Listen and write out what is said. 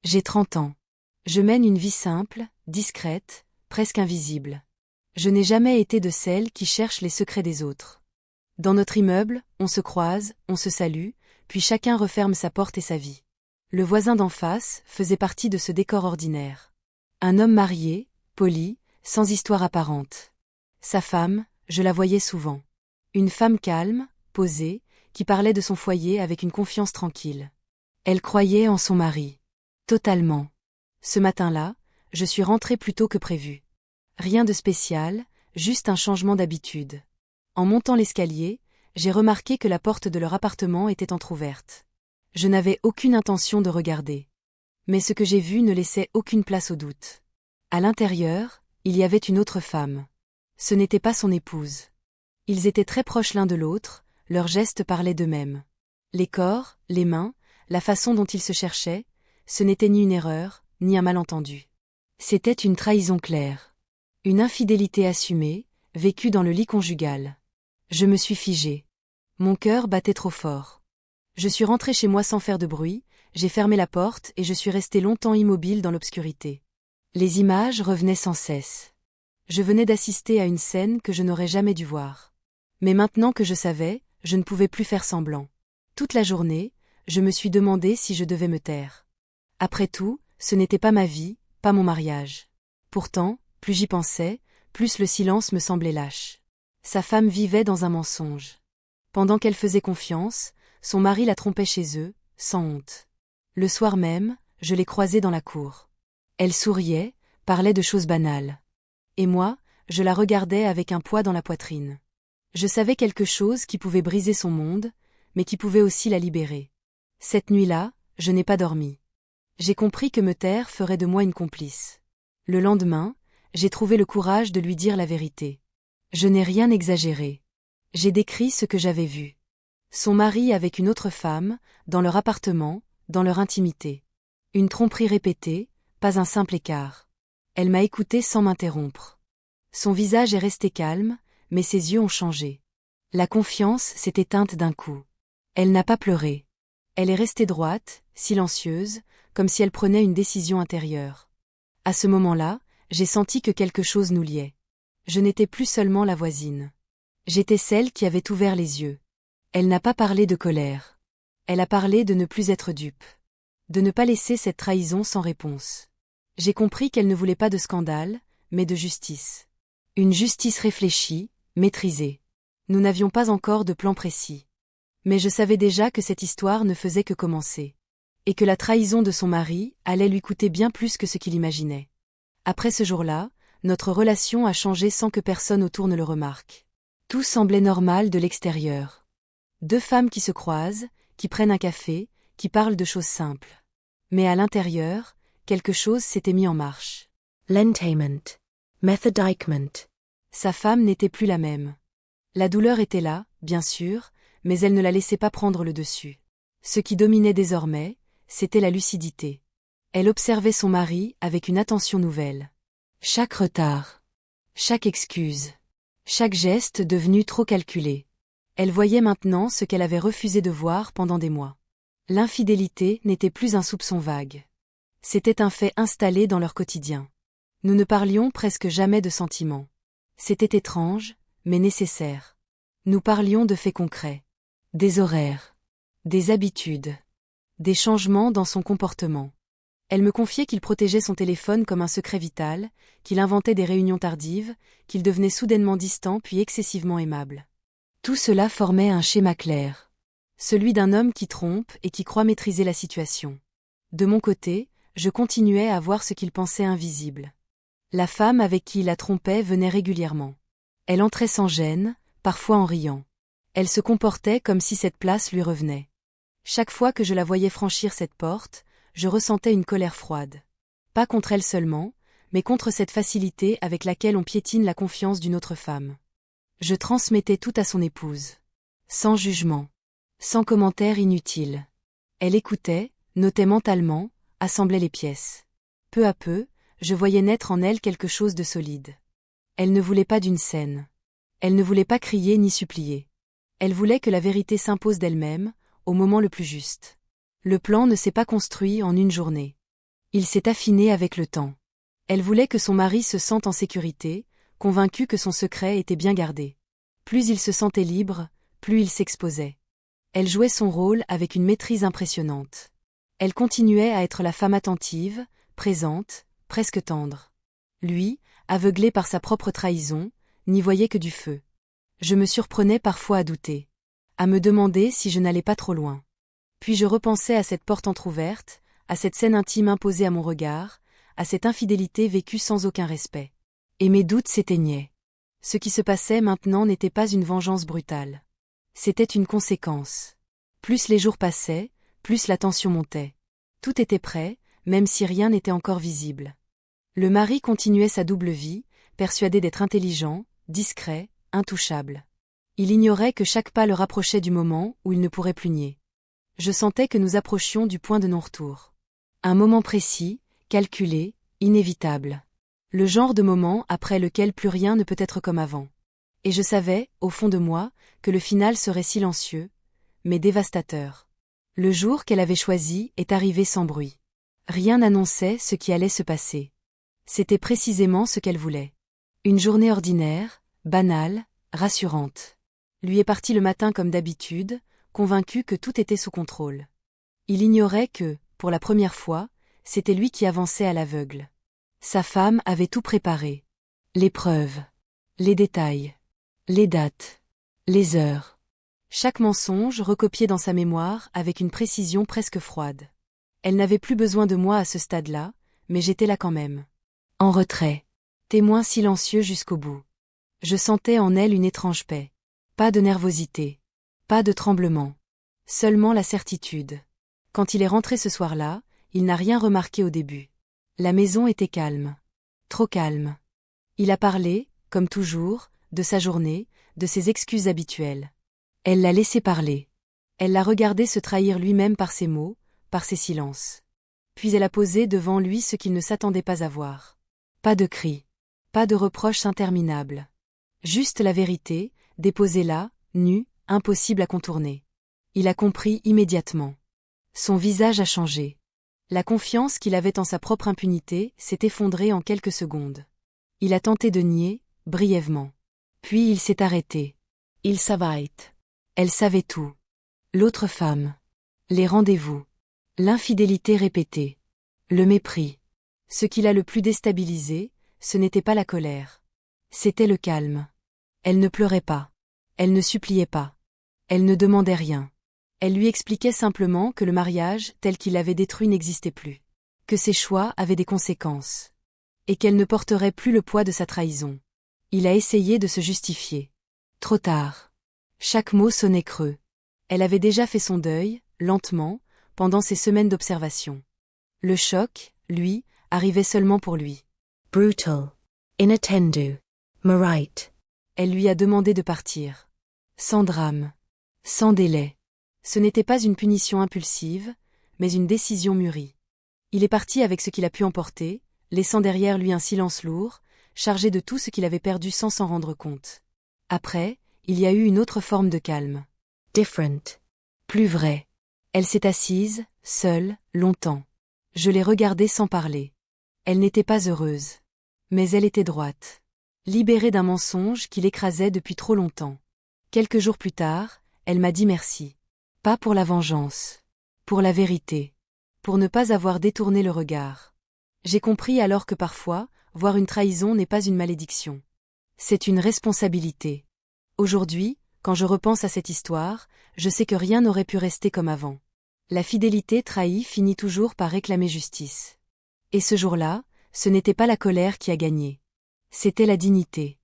J'ai 30 ans. Je mène une vie simple, discrète, presque invisible. Je n'ai jamais été de celles qui cherchent les secrets des autres. Dans notre immeuble, on se croise, on se salue, puis chacun referme sa porte et sa vie. Le voisin d'en face faisait partie de ce décor ordinaire. Un homme marié, poli, sans histoire apparente. Sa femme, je la voyais souvent. Une femme calme, posée, qui parlait de son foyer avec une confiance tranquille. Elle croyait en son mari. Totalement. Ce matin-là, je suis rentrée plus tôt que prévu. Rien de spécial, juste un changement d'habitude. En montant l'escalier, j'ai remarqué que la porte de leur appartement était entr'ouverte. Je n'avais aucune intention de regarder. Mais ce que j'ai vu ne laissait aucune place au doute. À l'intérieur, il y avait une autre femme. Ce n'était pas son épouse. Ils étaient très proches l'un de l'autre, leurs gestes parlaient d'eux-mêmes. Les corps, les mains, la façon dont ils se cherchaient, ce n'était ni une erreur, ni un malentendu. C'était une trahison claire. Une infidélité assumée, vécue dans le lit conjugal. Je me suis figée. Mon cœur battait trop fort. Je suis rentrée chez moi sans faire de bruit, j'ai fermé la porte et je suis restée longtemps immobile dans l'obscurité. Les images revenaient sans cesse. Je venais d'assister à une scène que je n'aurais jamais dû voir. Mais maintenant que je savais, je ne pouvais plus faire semblant. Toute la journée, je me suis demandé si je devais me taire. Après tout, ce n'était pas ma vie, pas mon mariage. Pourtant, plus j'y pensais, plus le silence me semblait lâche. Sa femme vivait dans un mensonge. Pendant qu'elle faisait confiance, son mari la trompait chez eux, sans honte. Le soir même, je l'ai croisée dans la cour. Elle souriait, parlait de choses banales. Et moi, je la regardais avec un poids dans la poitrine. Je savais quelque chose qui pouvait briser son monde, mais qui pouvait aussi la libérer. Cette nuit-là, je n'ai pas dormi. J'ai compris que me taire ferait de moi une complice. Le lendemain, j'ai trouvé le courage de lui dire la vérité. Je n'ai rien exagéré. J'ai décrit ce que j'avais vu. Son mari avec une autre femme, dans leur appartement, dans leur intimité. Une tromperie répétée, pas un simple écart. Elle m'a écouté sans m'interrompre. Son visage est resté calme, mais ses yeux ont changé. La confiance s'est éteinte d'un coup. Elle n'a pas pleuré. Elle est restée droite, silencieuse, comme si elle prenait une décision intérieure. À ce moment-là, j'ai senti que quelque chose nous liait. Je n'étais plus seulement la voisine. J'étais celle qui avait ouvert les yeux. Elle n'a pas parlé de colère. Elle a parlé de ne plus être dupe. De ne pas laisser cette trahison sans réponse. J'ai compris qu'elle ne voulait pas de scandale, mais de justice. Une justice réfléchie, maîtrisée. Nous n'avions pas encore de plan précis. Mais je savais déjà que cette histoire ne faisait que commencer. Et que la trahison de son mari allait lui coûter bien plus que ce qu'il imaginait. Après ce jour-là, notre relation a changé sans que personne autour ne le remarque. Tout semblait normal de l'extérieur. Deux femmes qui se croisent, qui prennent un café, qui parlent de choses simples. Mais à l'intérieur, quelque chose s'était mis en marche. L'entainment. Methodicement. Sa femme n'était plus la même. La douleur était là, bien sûr, mais elle ne la laissait pas prendre le dessus. Ce qui dominait désormais, c'était la lucidité. Elle observait son mari avec une attention nouvelle. Chaque retard, chaque excuse, chaque geste devenu trop calculé. Elle voyait maintenant ce qu'elle avait refusé de voir pendant des mois. L'infidélité n'était plus un soupçon vague. C'était un fait installé dans leur quotidien. Nous ne parlions presque jamais de sentiments. C'était étrange, mais nécessaire. Nous parlions de faits concrets. Des horaires. Des habitudes. Des changements dans son comportement. Elle me confiait qu'il protégeait son téléphone comme un secret vital, qu'il inventait des réunions tardives, qu'il devenait soudainement distant puis excessivement aimable. Tout cela formait un schéma clair. Celui d'un homme qui trompe et qui croit maîtriser la situation. De mon côté, je continuais à voir ce qu'il pensait invisible. La femme avec qui il la trompait venait régulièrement. Elle entrait sans gêne, parfois en riant. Elle se comportait comme si cette place lui revenait. Chaque fois que je la voyais franchir cette porte, je ressentais une colère froide. Pas contre elle seulement, mais contre cette facilité avec laquelle on piétine la confiance d'une autre femme. Je transmettais tout à son épouse. Sans jugement. Sans commentaire inutile. Elle écoutait, notait mentalement, assemblait les pièces. Peu à peu, je voyais naître en elle quelque chose de solide. Elle ne voulait pas d'une scène. Elle ne voulait pas crier ni supplier. Elle voulait que la vérité s'impose d'elle-même, au moment le plus juste. Le plan ne s'est pas construit en une journée. Il s'est affiné avec le temps. Elle voulait que son mari se sente en sécurité, convaincu que son secret était bien gardé. Plus il se sentait libre, plus il s'exposait. Elle jouait son rôle avec une maîtrise impressionnante. Elle continuait à être la femme attentive, présente, presque tendre. Lui, aveuglé par sa propre trahison, n'y voyait que du feu. Je me surprenais parfois à douter, à me demander si je n'allais pas trop loin. Puis je repensais à cette porte entr'ouverte, à cette scène intime imposée à mon regard, à cette infidélité vécue sans aucun respect. Et mes doutes s'éteignaient. Ce qui se passait maintenant n'était pas une vengeance brutale. C'était une conséquence. Plus les jours passaient, plus la tension montait. Tout était prêt, même si rien n'était encore visible. Le mari continuait sa double vie, persuadé d'être intelligent, discret, intouchable. Il ignorait que chaque pas le rapprochait du moment où il ne pourrait plus nier. Je sentais que nous approchions du point de non-retour. Un moment précis, calculé, inévitable. Le genre de moment après lequel plus rien ne peut être comme avant. Et je savais, au fond de moi, que le final serait silencieux, mais dévastateur. Le jour qu'elle avait choisi est arrivé sans bruit. Rien n'annonçait ce qui allait se passer. C'était précisément ce qu'elle voulait. Une journée ordinaire, banale, rassurante. Lui est parti le matin comme d'habitude, convaincu que tout était sous contrôle. Il ignorait que, pour la première fois, c'était lui qui avançait à l'aveugle. Sa femme avait tout préparé. Les preuves, les détails, les dates, les heures. Chaque mensonge recopié dans sa mémoire avec une précision presque froide. Elle n'avait plus besoin de moi à ce stade-là, mais j'étais là quand même. En retrait. Témoin silencieux jusqu'au bout. Je sentais en elle une étrange paix. Pas de nervosité. Pas de tremblement. Seulement la certitude. Quand il est rentré ce soir-là, il n'a rien remarqué au début. La maison était calme. Trop calme. Il a parlé, comme toujours, de sa journée, de ses excuses habituelles. Elle l'a laissé parler. Elle l'a regardé se trahir lui-même par ses mots, par ses silences. Puis elle a posé devant lui ce qu'il ne s'attendait pas à voir. Pas de cris. Pas de reproches interminables. Juste la vérité, déposée là, nue, impossible à contourner. Il a compris immédiatement. Son visage a changé. La confiance qu'il avait en sa propre impunité s'est effondrée en quelques secondes. Il a tenté de nier, brièvement. Puis il s'est arrêté. Il savait. Elle savait tout. L'autre femme. Les rendez-vous. L'infidélité répétée. Le mépris. Ce qui l'a le plus déstabilisé, ce n'était pas la colère. C'était le calme. Elle ne pleurait pas. Elle ne suppliait pas. Elle ne demandait rien. Elle lui expliquait simplement que le mariage, tel qu'il l'avait détruit, n'existait plus. Que ses choix avaient des conséquences. Et qu'elle ne porterait plus le poids de sa trahison. Il a essayé de se justifier. Trop tard. Chaque mot sonnait creux. Elle avait déjà fait son deuil, lentement, pendant ces semaines d'observation. Le choc, lui, arrivait seulement pour lui. Brutal. Inattendu. Marit. Elle lui a demandé de partir. Sans drame. Sans délai. Ce n'était pas une punition impulsive, mais une décision mûrie. Il est parti avec ce qu'il a pu emporter, laissant derrière lui un silence lourd, chargé de tout ce qu'il avait perdu sans s'en rendre compte. Après, il y a eu une autre forme de calme. Different. Plus vrai. Elle s'est assise, seule, longtemps. Je l'ai regardée sans parler. Elle n'était pas heureuse. Mais elle était droite. Libérée d'un mensonge qui l'écrasait depuis trop longtemps. Quelques jours plus tard, elle m'a dit merci. Pas pour la vengeance. Pour la vérité. Pour ne pas avoir détourné le regard. J'ai compris alors que parfois, voir une trahison n'est pas une malédiction. C'est une responsabilité. Aujourd'hui, quand je repense à cette histoire, je sais que rien n'aurait pu rester comme avant. La fidélité trahie finit toujours par réclamer justice. Et ce jour-là, ce n'était pas la colère qui a gagné. C'était la dignité.